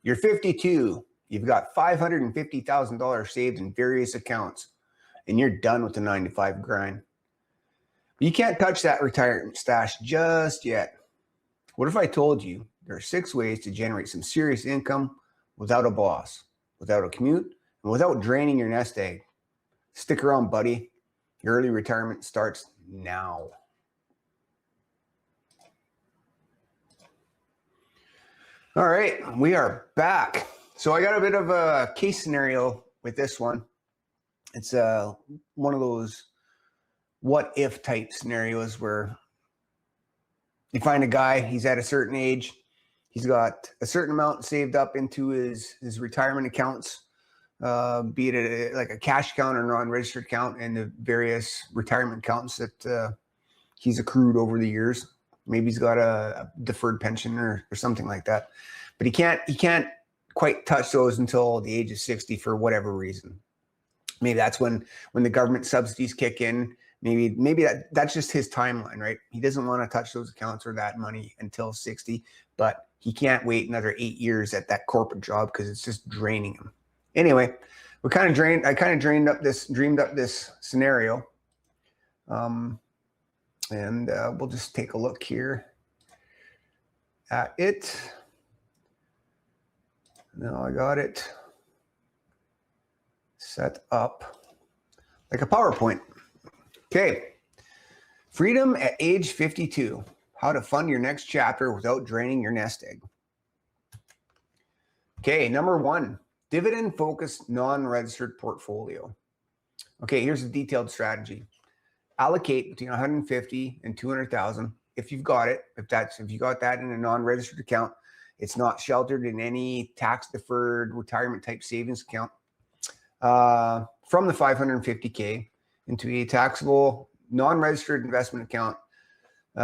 You're 52. You've got $550,000 saved in various accounts, and you're done with the 9-to-5 grind. You can't touch that retirement stash just yet. What if I told you there are 6 ways to generate some serious income without a boss, without a commute, and without draining your nest egg? Stick around, buddy. Your early retirement starts now. All right, we are back. So I got a bit of a case scenario with this one. It's one of those what if type scenarios where you find a guy, he's at a certain age, he's got a certain amount saved up into his retirement accounts, be it like a cash account or non-registered account, and the various retirement accounts that he's accrued over the years. Maybe he's got a deferred pension or something like that, but he can't quite touch those until the age of 60 for whatever reason. Maybe that's when the government subsidies kick in. Maybe that's just his timeline, right? He doesn't want to touch those accounts or that money until 60, but he can't wait another 8 years at that corporate job because it's just draining him. Anyway, I kind of dreamed up this scenario. And we'll just take a look here at it. Now I got it set up like a PowerPoint. Okay. Freedom at age 52. How to fund your next chapter without draining your nest egg. Okay, number 1, dividend-focused non-registered portfolio. Okay, here's a detailed strategy. Allocate between 150 and 200,000 if you've got it. If you got that in a non-registered account, it's not sheltered in any tax-deferred retirement type savings account. From the 550K into a taxable non-registered investment account,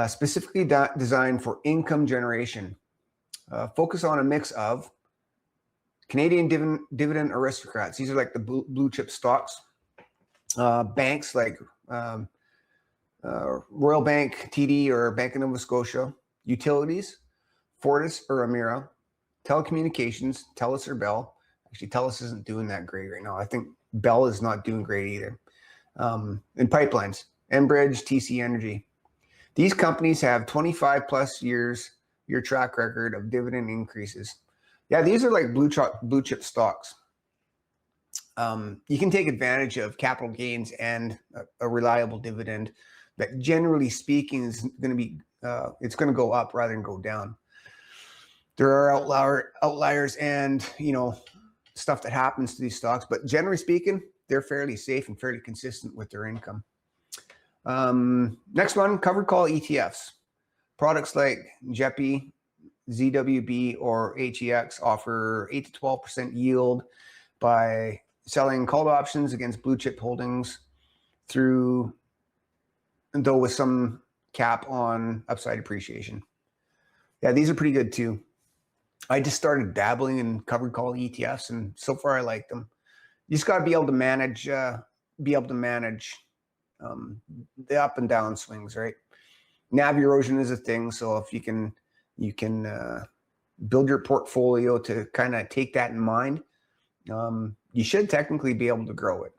specifically designed for income generation. Focus on a mix of Canadian dividend aristocrats. These are like the blue chip stocks. Banks like Royal Bank, TD, or Bank of Nova Scotia. Utilities, Fortis or Emera. Telecommunications, TELUS or Bell. Actually, TELUS isn't doing that great right now. I think Bell is not doing great either. And pipelines, Enbridge, TC Energy. These companies have 25 plus years your track record of dividend increases. Yeah, these are like blue chip stocks. You can take advantage of capital gains and a reliable dividend that, generally speaking, is going to be it's going to go up rather than go down. There are outliers and stuff that happens to these stocks, but generally speaking, they're fairly safe and fairly consistent with their income. Next one, covered call ETFs. Products like JEPI, ZWB, or HEX offer 8 to 12% yield by selling called options against blue chip holdings though with some cap on upside appreciation. Yeah, these are pretty good too. I just started dabbling in covered call ETFs, and so far I like them. You just got to be able to manage the up and down swings, right? NAV erosion is a thing, so if you can build your portfolio to kind of take that in mind, you should technically be able to grow it.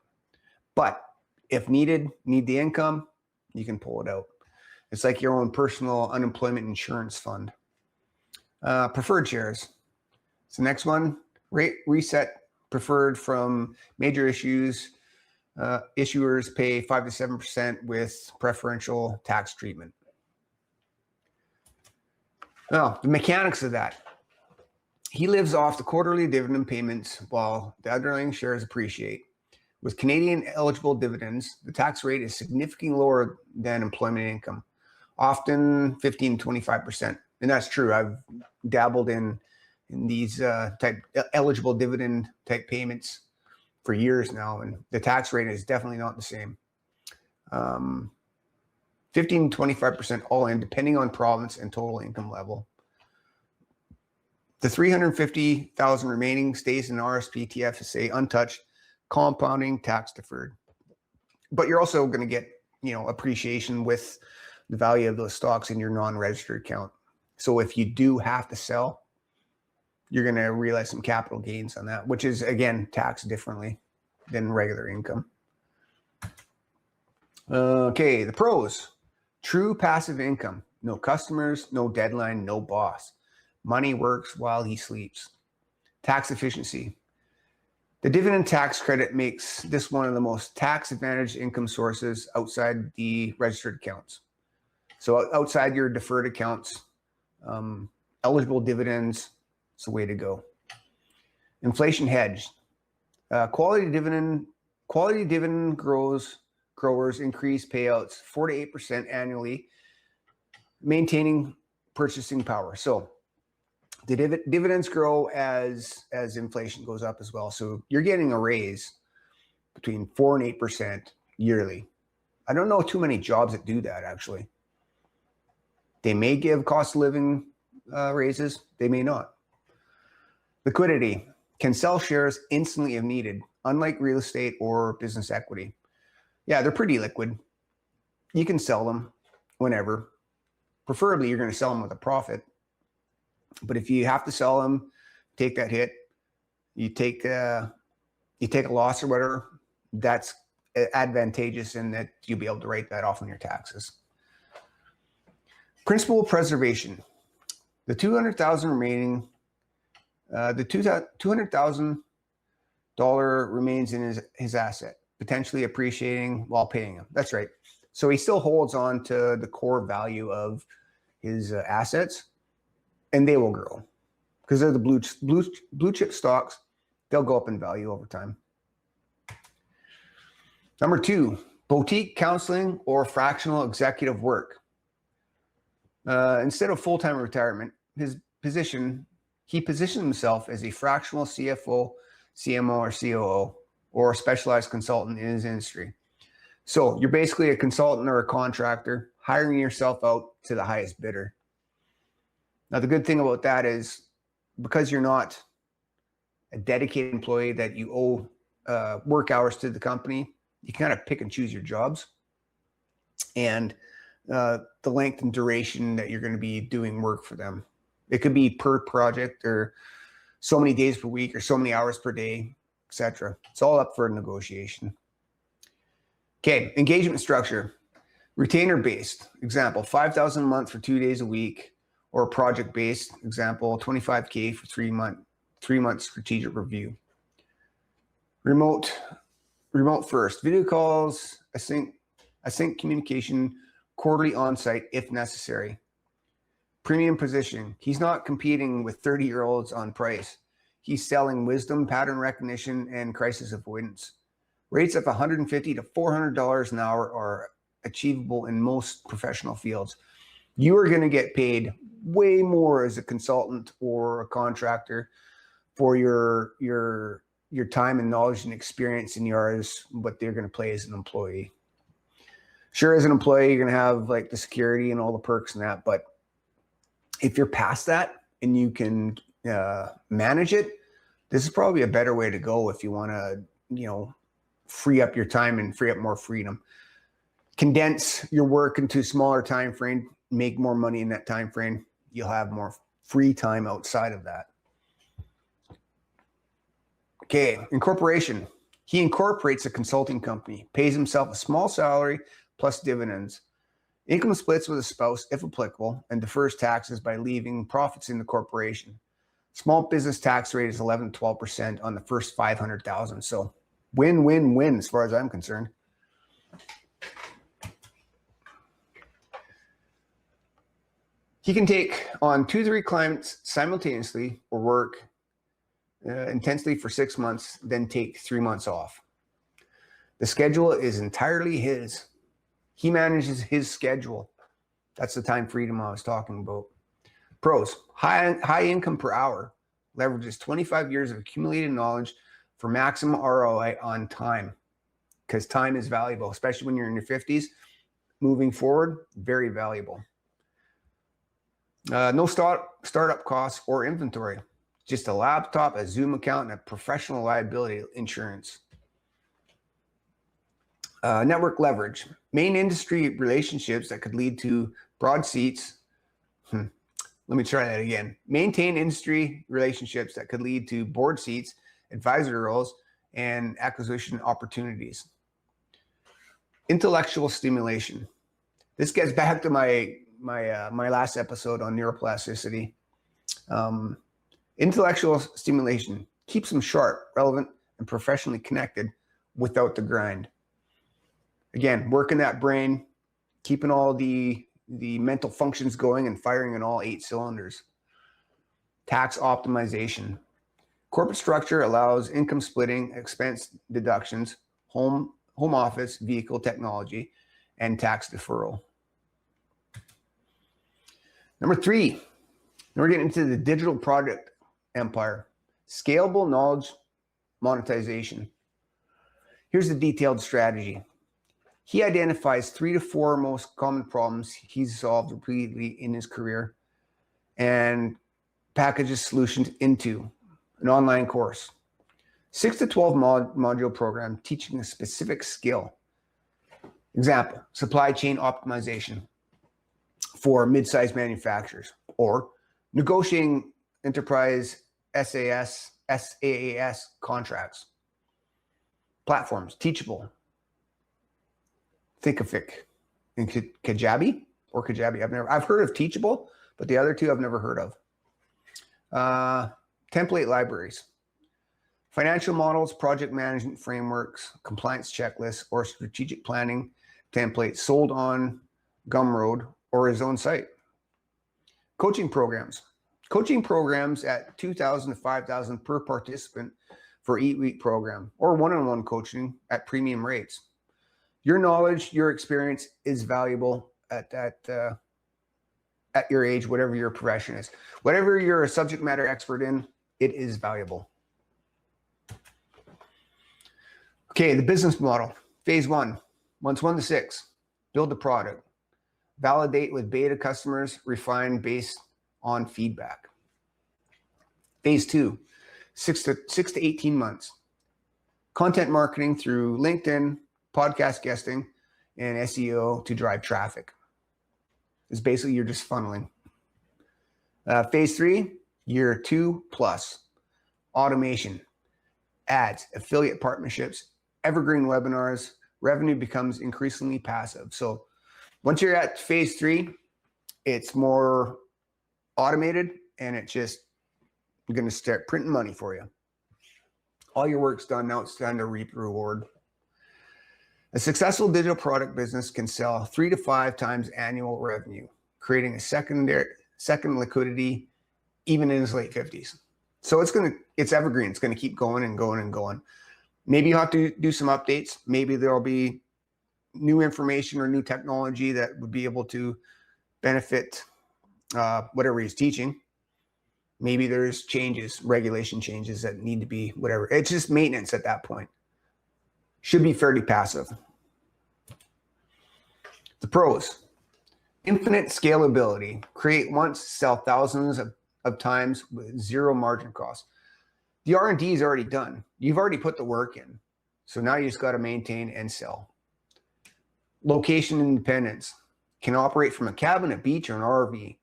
But if need the income, you can pull it out. It's like your own personal unemployment insurance fund. Preferred shares. So next one, rate reset preferred from major issuers pay 5 to 7% with preferential tax treatment. Now, the mechanics of that. He lives off the quarterly dividend payments while the underlying shares appreciate. With Canadian eligible dividends, the tax rate is significantly lower than employment income, often 15 to 25%. And that's true. I've dabbled in these eligible dividend type payments for years now, and the tax rate is definitely not the same. 15 to 25% all in, depending on province and total income level. The 350,000 remaining stays in RSP TFSA untouched, compounding tax deferred. But you're also going to get, appreciation with the value of those stocks in your non-registered account. So if you do have to sell, you're going to realize some capital gains on that, which is, again, taxed differently than regular income. Okay, the pros. True passive income. No customers, no deadline, no boss. Money works while he sleeps. Tax efficiency. The dividend tax credit makes this one of the most tax-advantaged income sources outside the registered accounts. So outside your deferred accounts, eligible dividends, it's the way to go. Inflation hedge. Quality dividend growers increase payouts 4 to 8% annually, maintaining purchasing power. So the dividends grow as inflation goes up as well. So you're getting a raise between 4 and 8% yearly. I don't know too many jobs that do that, actually. They may give cost of living raises. They may not. Liquidity. Can sell shares instantly if needed, unlike real estate or business equity. Yeah, they're pretty liquid. You can sell them whenever. Preferably, you're going to sell them with a profit. But if you have to sell them, take that hit. You take a loss or whatever. That's advantageous in that you'll be able to write that off on your taxes. Principal preservation. The $200,000 remaining. The $200,000 remains in his asset, potentially appreciating while paying him. That's right. So he still holds on to the core value of his assets, and they will grow because they're the blue chip stocks. They'll go up in value over time. Number 2, boutique counseling or fractional executive work. Instead of full-time retirement, he positioned himself as a fractional CFO, CMO, or COO, or a specialized consultant in his industry. So you're basically a consultant or a contractor, hiring yourself out to the highest bidder. Now, the good thing about that is because you're not a dedicated employee that you owe work hours to the company, you can kind of pick and choose your jobs and the length and duration that you're going to be doing work for them. It could be per project or so many days per week or so many hours per day, etc. It's all up for negotiation. Okay, engagement structure. Retainer based, example, $5,000 a month for 2 days a week, or project based, example, $25K for 3 month strategic review. Remote first, video calls, async communication, quarterly on-site if necessary. Premium positioning. He's not competing with 30-year-olds on price. He's selling wisdom, pattern recognition, and crisis avoidance. Rates of $150 to $400 an hour are achievable in most professional fields. You are going to get paid way more as a consultant or a contractor for your time and knowledge and experience than you are as what they're going to play as an employee. Sure, as an employee, you're going to have like the security and all the perks and that, but if you're past that and you can manage it, this is probably a better way to go if you want to, free up your time and free up more freedom. Condense your work into a smaller time frame, make more money in that time frame. You'll have more free time outside of that. Okay, incorporation. He incorporates a consulting company, pays himself a small salary plus dividends. Income splits with a spouse, if applicable, and defers taxes by leaving profits in the corporation. Small business tax rate is 11 to 12% on the first $500,000. So win-win-win as far as I'm concerned. He can take on 2 to 3 clients simultaneously or work intensely for 6 months, then take 3 months off. The schedule is entirely his. He manages his schedule. That's the time freedom I was talking about. Pros, high income per hour, leverages 25 years of accumulated knowledge for maximum ROI on time, because time is valuable, especially when you're in your 50s. Moving forward, very valuable. No startup costs or inventory, just a laptop, a Zoom account, and a professional liability insurance. Network leverage, main industry relationships that could lead to broad seats. Let me try that again. Maintain industry relationships that could lead to board seats, advisory roles, and acquisition opportunities. Intellectual stimulation. This gets back to my last episode on neuroplasticity. Intellectual stimulation keeps them sharp, relevant, and professionally connected without the grind. Again, working that brain, keeping all the mental functions going and firing in all 8 cylinders. Tax optimization. Corporate structure allows income splitting, expense deductions, home office, vehicle technology, and tax deferral. Number 3, now we're getting into the digital product empire. Scalable knowledge monetization. Here's the detailed strategy. He identifies 3 to 4 most common problems he's solved repeatedly in his career and packages solutions into an online course. 6 to 12 module program teaching a specific skill. Example, supply chain optimization for mid-sized manufacturers, or negotiating enterprise SaaS contracts. Platforms, Teachable, Thinkific, and Kajabi. I've heard of Teachable, but the other 2 I've never heard of. Template libraries, financial models, project management frameworks, compliance checklists, or strategic planning templates sold on Gumroad or his own site. Coaching programs at $2,000 to $5,000 per participant for 8-week program, or one-on-one coaching at premium rates. Your knowledge, your experience is valuable at your age, whatever your profession is. Whatever you're a subject matter expert in, it is valuable. Okay, the business model. Phase 1, months 1 to 6, build the product. Validate with beta customers, refine based on feedback. Phase 2, 6 to 18 months. Content marketing through LinkedIn, podcast guesting, and SEO to drive traffic. It's basically you're just funneling. Phase 3, year 2 plus. Automation, ads, affiliate partnerships, evergreen webinars. Revenue becomes increasingly passive. So once you're at phase 3, it's more automated, and it's just going to start printing money for you. All your work's done. Now it's time to reap the reward. A successful digital product business can sell 3 to 5 times annual revenue, creating a second liquidity even in his late 50s. So it's evergreen. It's going to keep going and going and going. Maybe you have to do some updates. Maybe there'll be new information or new technology that would be able to benefit whatever he's teaching. Maybe there's changes, regulation changes that need to be whatever. It's just maintenance at that point. Should be fairly passive. The pros: infinite scalability. Create once, sell thousands of times with 0 margin costs. The R&D is already done. You've already put the work in. So now you just got to maintain and sell. Location independence. Can operate from a cabin, a beach, or an RV.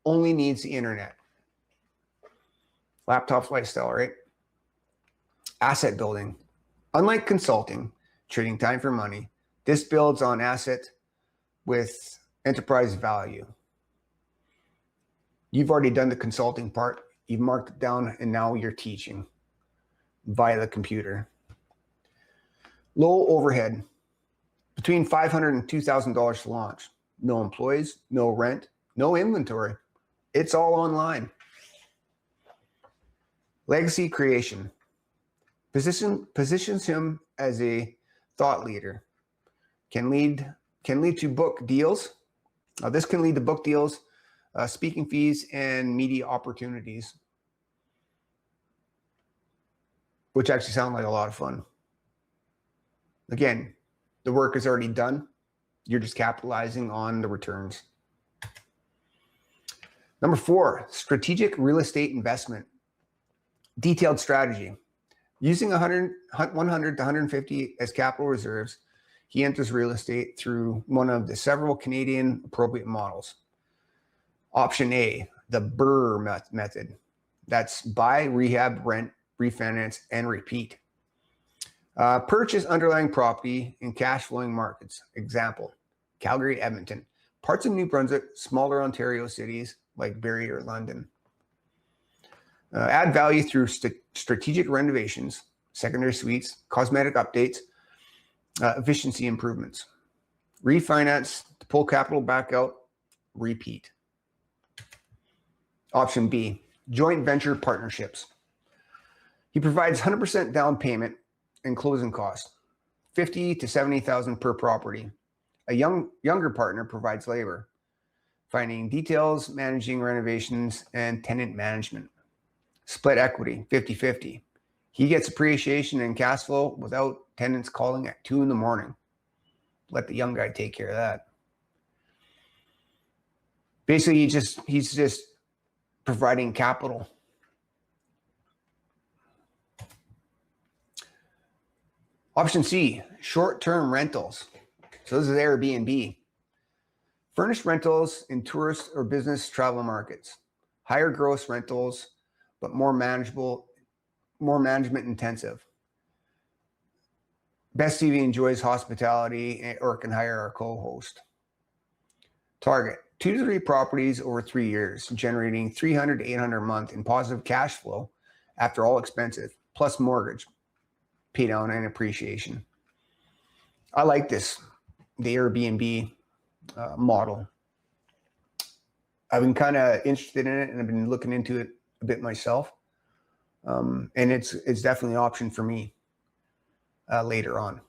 Only needs the internet. Laptop lifestyle, right? Asset building. Unlike consulting, trading time for money, this builds on asset with enterprise value. You've already done the consulting part. You've marked it down, and now you're teaching via the computer. Low overhead. Between $500 and $2,000 to launch. No employees, no rent, no inventory. It's all online. Legacy creation. Positions him as a thought leader. Can lead to book deals. This can lead to book deals, speaking fees, and media opportunities, which actually sound like a lot of fun. Again, the work is already done. You're just capitalizing on the returns. Number 4, strategic real estate investment. Detailed strategy. Using 100 to 150 as capital reserves, he enters real estate through one of the several Canadian appropriate models. Option A, the BRRRR method. That's buy, rehab, rent, refinance, and repeat. Purchase underlying property in cash flowing markets. Example, Calgary, Edmonton, parts of New Brunswick, smaller Ontario cities like Barrie or London. Add value through strategic renovations, secondary suites, cosmetic updates, efficiency improvements. Refinance to pull capital back out, repeat. Option B, joint venture partnerships. He provides 100% down payment and closing costs, $50,000 to $70,000 per property. A younger partner provides labor, finding details, managing renovations, and tenant management. Split equity, 50-50. He gets appreciation and cash flow without tenants calling at 2 a.m. Let the young guy take care of that. Basically, he's just providing capital. Option C, short-term rentals. So this is Airbnb. Furnished rentals in tourist or business travel markets. Higher gross rentals, but more manageable, more management intensive. Best TV enjoys hospitality or can hire a co-host. Target, 2 to 3 properties over 3 years, generating $300 to $800 a month in positive cash flow after all expenses, plus mortgage, pay down, and appreciation. I like this, the Airbnb model. I've been kind of interested in it, and I've been looking into it a bit myself. And it's definitely an option for me later on.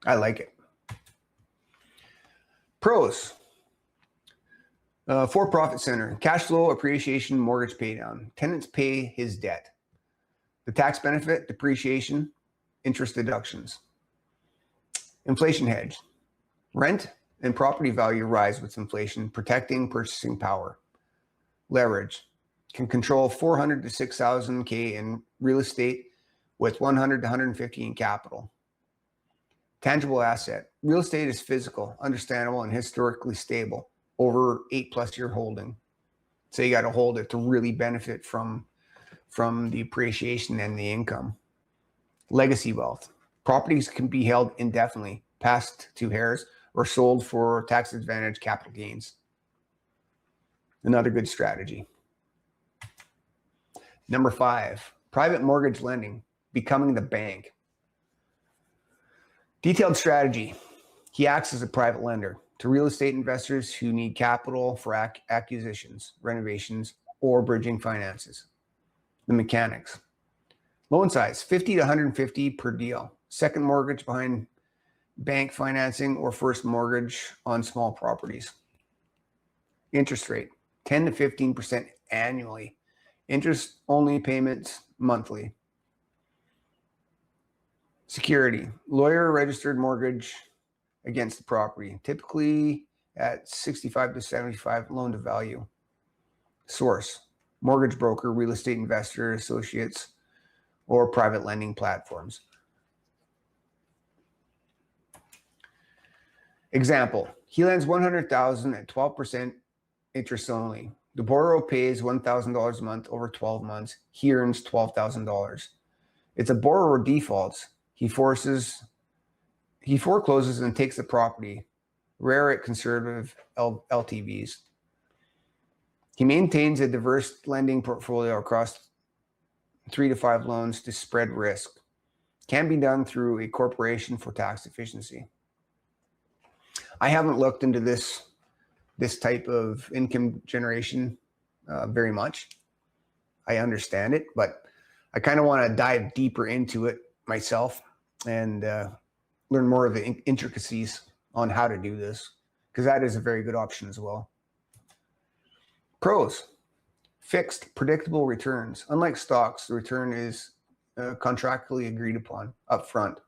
I like it. Pros. For-profit center, cash flow, appreciation, mortgage pay down. Tenants pay his debt. The tax benefit, depreciation, interest deductions. Inflation hedge. Rent and property value rise with inflation, protecting purchasing power. Leverage. Can control 400 to 6,000 K in real estate with 100 to 150 in capital. Tangible asset. Real estate is physical, understandable, and historically stable over 8+ year holding. So you got to hold it to really benefit from the appreciation and the income. Legacy wealth. Properties can be held indefinitely, passed to heirs, or sold for tax advantage capital gains. Another good strategy. Number 5, private mortgage lending, becoming the bank. Detailed strategy. He acts as a private lender to real estate investors who need capital for acquisitions, renovations, or bridging finances. The mechanics. Loan size, 50 to 150 per deal. Second mortgage behind bank financing or first mortgage on small properties. Interest rate, 10 to 15% annually. Interest only payments monthly. Security, lawyer registered mortgage against the property, typically at 65 to 75 loan to value. Source, mortgage broker, real estate investor, associates, or private lending platforms. Example, he lends $100,000 at 12% interest only. The borrower pays $1,000 a month over 12 months. He earns $12,000. If the borrower defaults, he forecloses and takes the property, rare at conservative LTVs. He maintains a diverse lending portfolio across 3 to 5 loans to spread risk. Can be done through a corporation for tax efficiency. I haven't looked into this type of income generation very much. I understand it, but I kind of want to dive deeper into it myself and learn more of the intricacies on how to do this, because that is a very good option as well. Pros, fixed, predictable returns. Unlike stocks, the return is contractually agreed upon upfront.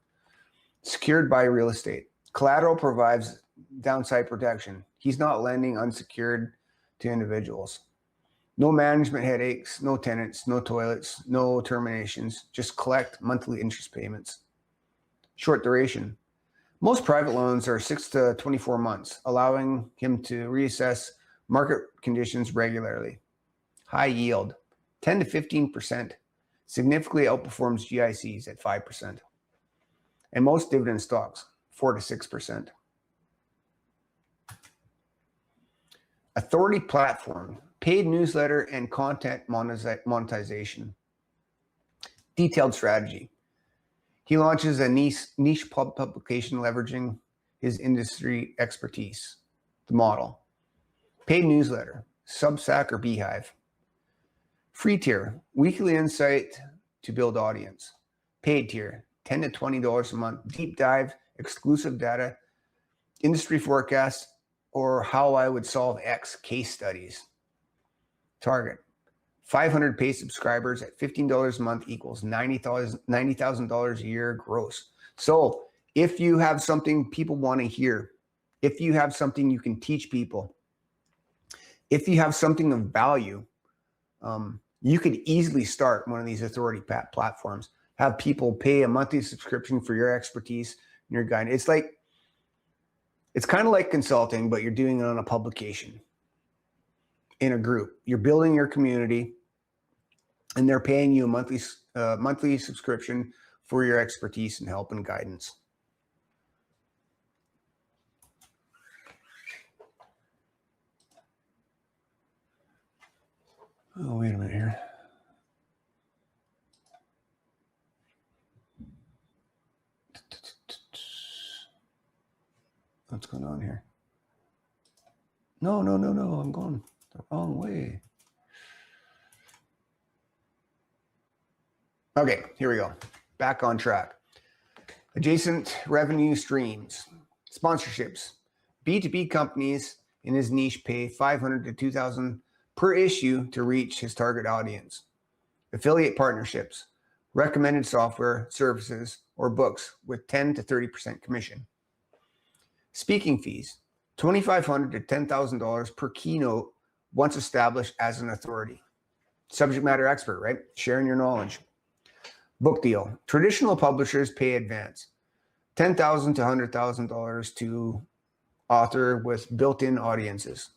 Secured by real estate. Collateral provides downside protection. He's not lending unsecured to individuals. No management headaches, no tenants, no toilets, no terminations. Just collect monthly interest payments. Short duration. Most private loans are 6 to 24 months, allowing him to reassess market conditions regularly. High yield, 10 to 15%, significantly outperforms GICs at 5%. And most dividend stocks, 4 to 6%. Authority platform, paid newsletter and content monetization. Detailed strategy. He launches a niche publication leveraging his industry expertise. The model. Paid newsletter, Substack or Beehive. Free tier, weekly insight to build audience. Paid tier, $10 to $20 a month, deep dive, exclusive data, industry forecasts, or how I would solve X case studies. Target, 500 paid subscribers at $15 a month equals $90,000 a year gross. So if you have something people want to hear, if you have something you can teach people, if you have something of value, you could easily start one of these authority platforms, have people pay a monthly subscription for your expertise and your guidance. It's kind of like consulting, but you're doing it on a publication in a group. You're building your community and they're paying you a monthly subscription for your expertise and help and guidance. Oh, wait a minute here. What's going on here? No, I'm going the wrong way. Okay, here we go. Back on track. Adjacent revenue streams. Sponsorships. B2B companies in his niche pay $500 to $2,000 per issue to reach his target audience. Affiliate partnerships. Recommended software, services, or books with 10 to 30% commission. Speaking fees, $2,500 to $10,000 per keynote once established as an authority. Subject matter expert, right? Sharing your knowledge. Book deal. Traditional publishers pay advance. $10,000 to $100,000 to author with built-in audiences.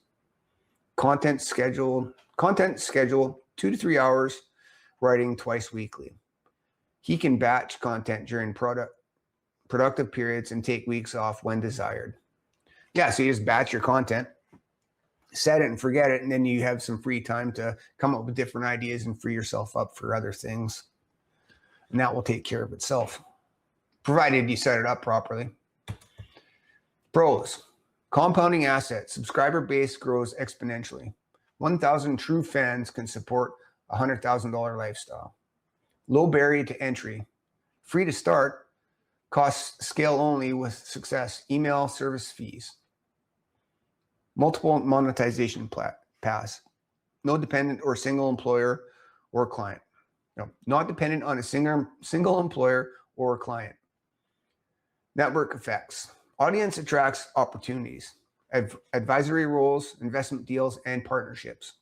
Content schedule 2 to 3 hours, writing twice weekly. He can batch content during productive periods and take weeks off when desired. Yeah, so you just batch your content, set it and forget it, and then you have some free time to come up with different ideas and free yourself up for other things. And that will take care of itself, provided you set it up properly. Pros, compounding assets, subscriber base grows exponentially. 1,000 true fans can support a $100,000 lifestyle. Low barrier to entry, free to start, costs scale only with success, email service fees. Multiple monetization paths, no dependent or single employer or client. No, not dependent on a single employer or client. Network effects, audience attracts opportunities, advisory roles, investment deals, and partnerships.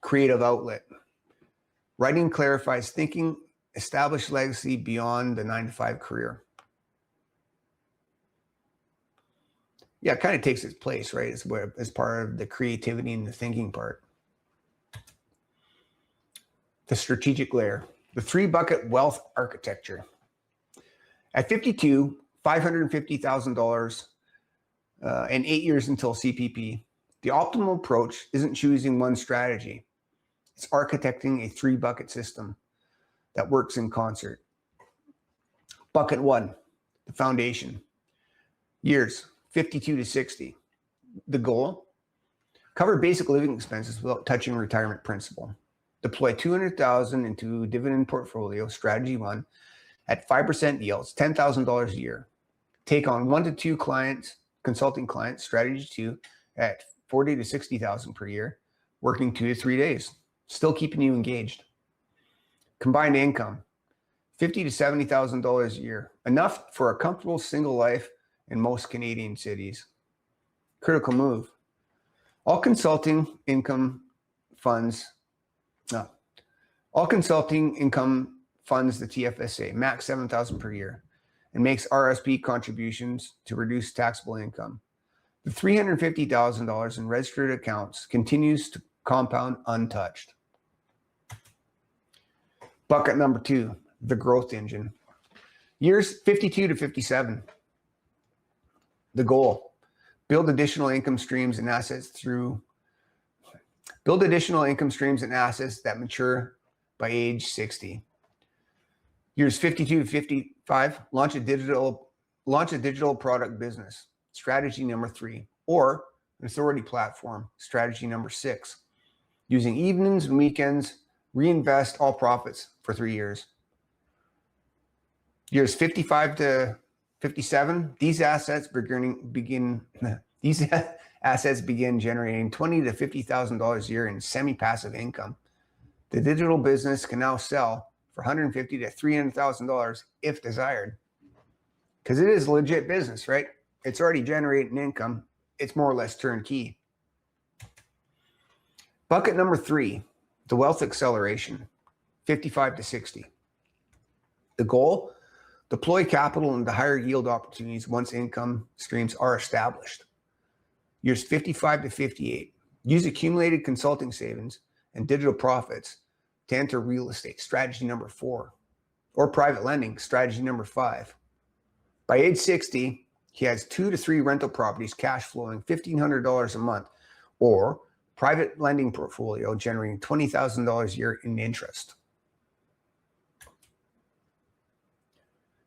Creative outlet, writing clarifies thinking, establish legacy beyond the 9-to-5 career. Yeah, it kind of takes its place, right? As part of the creativity and the thinking part. The strategic layer, the 3-bucket wealth architecture. At 52, $550,000 and 8 years until CPP, the optimal approach isn't choosing one strategy. It's architecting a 3-bucket system that works in concert. Bucket 1, the foundation. Years, 52 to 60. The goal, cover basic living expenses without touching retirement principal. Deploy $200,000 into Dividend Portfolio Strategy 1 at 5% yields, $10,000 a year. Take on 1 to 2 clients, consulting clients, Strategy 2 at $40,000 to $60,000 per year, working 2 to 3 days, still keeping you engaged. Combined income, $50,000 to $70,000 a year, enough for a comfortable single life in most Canadian cities. Critical move. All consulting income funds the TFSA, max $7,000 per year, and makes RSP contributions to reduce taxable income. The $350,000 in registered accounts continues to compound untouched. Bucket number 2, the growth engine. Years 52 to 57. The goal, build additional income streams and assets that mature by age 60. Years 52 to 55, launch a digital product business, strategy number 3, or an authority platform, strategy number 6. Using evenings and weekends, reinvest all profits for 3 years. Years 55 to 57, these assets begin generating $20,000 to $50,000 a year in semi-passive income. The digital business can now sell for $150,000 to $300,000 if desired, because it is a legit business, right? It's already generating income. It's more or less turnkey. Bucket number 3, the wealth acceleration, 55 to 60. The goal, deploy capital into higher yield opportunities once income streams are established. Years 55 to 58, use accumulated consulting savings and digital profits to enter real estate, strategy number 4, or private lending, strategy number 5. By age 60, he has 2 to 3 rental properties cash flowing $1,500 a month, or private lending portfolio generating $20,000 a year in interest.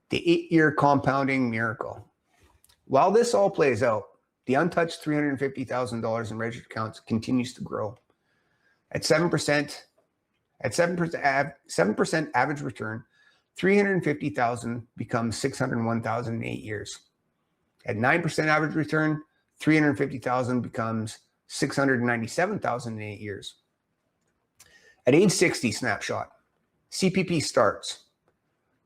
The 8-year compounding miracle. While this all plays out, the untouched $350,000 in registered accounts continues to grow. At 7% average return, $350,000 becomes $601,000 in 8 years. At 9% average return, $350,000 becomes $697,000 in 8 years. At age 60 snapshot, CPP starts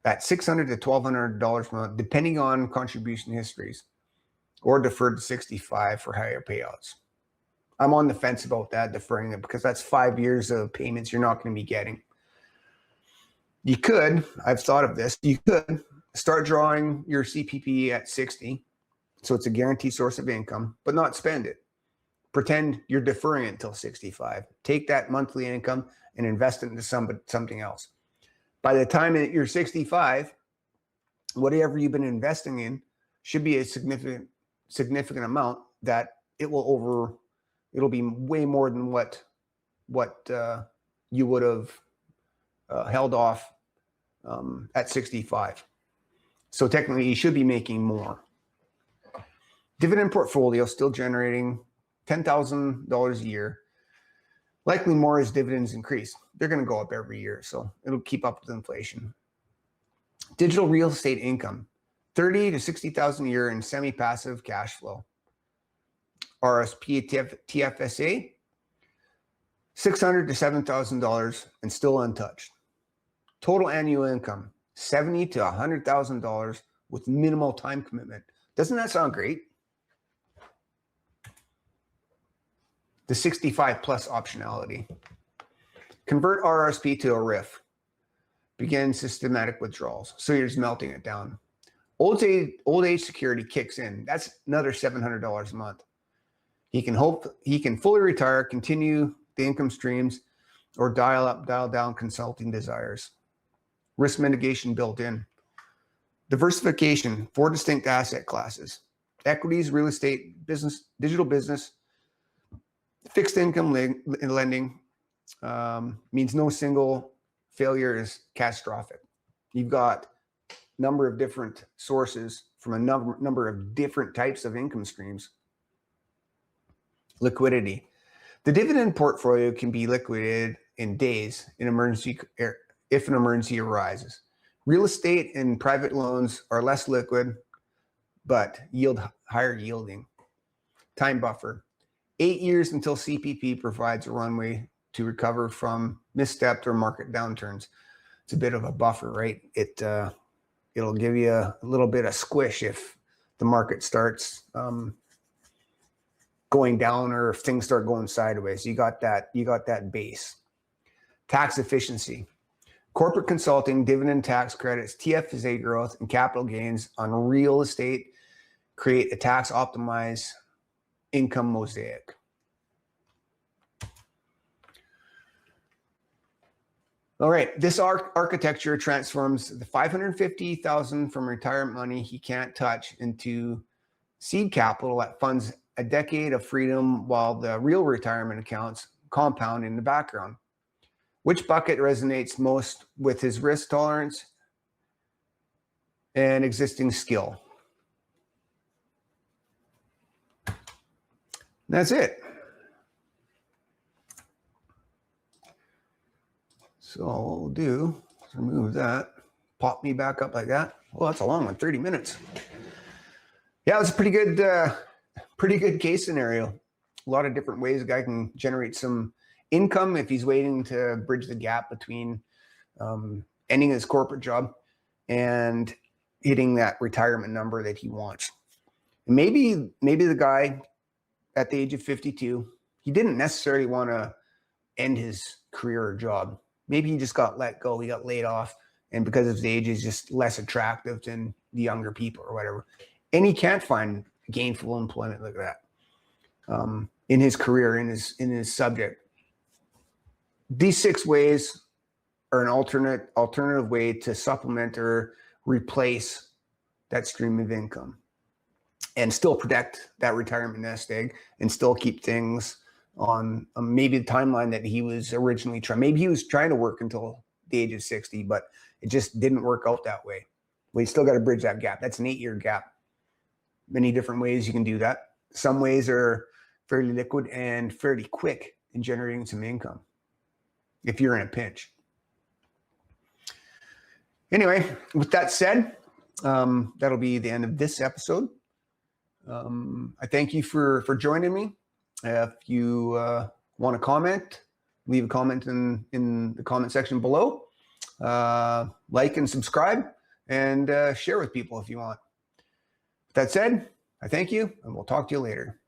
at $600 to $1,200 per month, depending on contribution histories, or deferred to 65 for higher payouts. I'm on the fence about that, deferring it, because that's 5 years of payments you're not going to be getting. You could, I've thought of this, you could start drawing your CPP at 60, so it's a guaranteed source of income, but not spend it. Pretend you're deferring it until 65. Take that monthly income and invest it into something else. By the time you're 65, whatever you've been investing in should be a significant amount that it'll be way more than what you would have held off at 65. So technically you should be making more. Dividend portfolio still generating $10,000 a year. Likely more as dividends increase. They're going to go up every year, so it'll keep up with inflation. Digital real estate income, $30,000 to $60,000 a year in semi-passive cash flow. RSP TFSA, $600,000 to $7,000 and still untouched. Total annual income, $70,000 to $100,000 with minimal time commitment. Doesn't that sound great? The 65 plus optionality. Convert RSP to a RIF. Begin systematic withdrawals. So you're just melting it down. Old age security kicks in. That's another $700 a month. He can fully retire, continue the income streams, or dial up, dial down consulting desires. Risk mitigation built in. Diversification, 4 distinct asset classes. Equities, real estate, business, digital business, fixed income lending. Means no single failure is catastrophic. You've got a number of different sources from a number of different types of income streams. Liquidity. The dividend portfolio can be liquidated in days if an emergency arises. Real estate and private loans are less liquid, but higher yielding. Time buffer. 8 years until CPP provides a runway to recover from misstepped or market downturns. It's a bit of a buffer, right? It'll give you a little bit of squish if the market starts going down or if things start going sideways. You got that base. Tax efficiency. Corporate consulting, dividend tax credits, TFSA growth, and capital gains on real estate create a tax optimized income mosaic. All right, this architecture transforms the $550,000 from retirement money he can't touch into seed capital that funds a decade of freedom while the real retirement accounts compound in the background. Which bucket resonates most with his risk tolerance and existing skill? That's it. So what we'll do is remove that, pop me back up like that. Oh, that's a long one, 30 minutes. Yeah, it's a pretty good case scenario. A lot of different ways a guy can generate some income if he's waiting to bridge the gap between ending his corporate job and hitting that retirement number that he wants. And maybe the guy at the age of 52, he didn't necessarily want to end his career or job. Maybe he just got let go, he got laid off, and because of his age, he's just less attractive than the younger people or whatever. And he can't find gainful employment like that in his career, in his subject. These 6 ways are an alternative way to supplement or replace that stream of income and still protect that retirement nest egg and still keep things on maybe the timeline that he was originally trying. Maybe he was trying to work until the age of 60, but it just didn't work out that way. We still got to bridge that gap. That's an 8-year gap. Many different ways you can do that. Some ways are fairly liquid and fairly quick in generating some income if you're in a pinch. Anyway, with that said, that'll be the end of this episode. I thank you for joining me. If you want to comment, leave a comment in the comment section below. Like and subscribe, and share with people if you want. With that said, I thank you, and we'll talk to you later.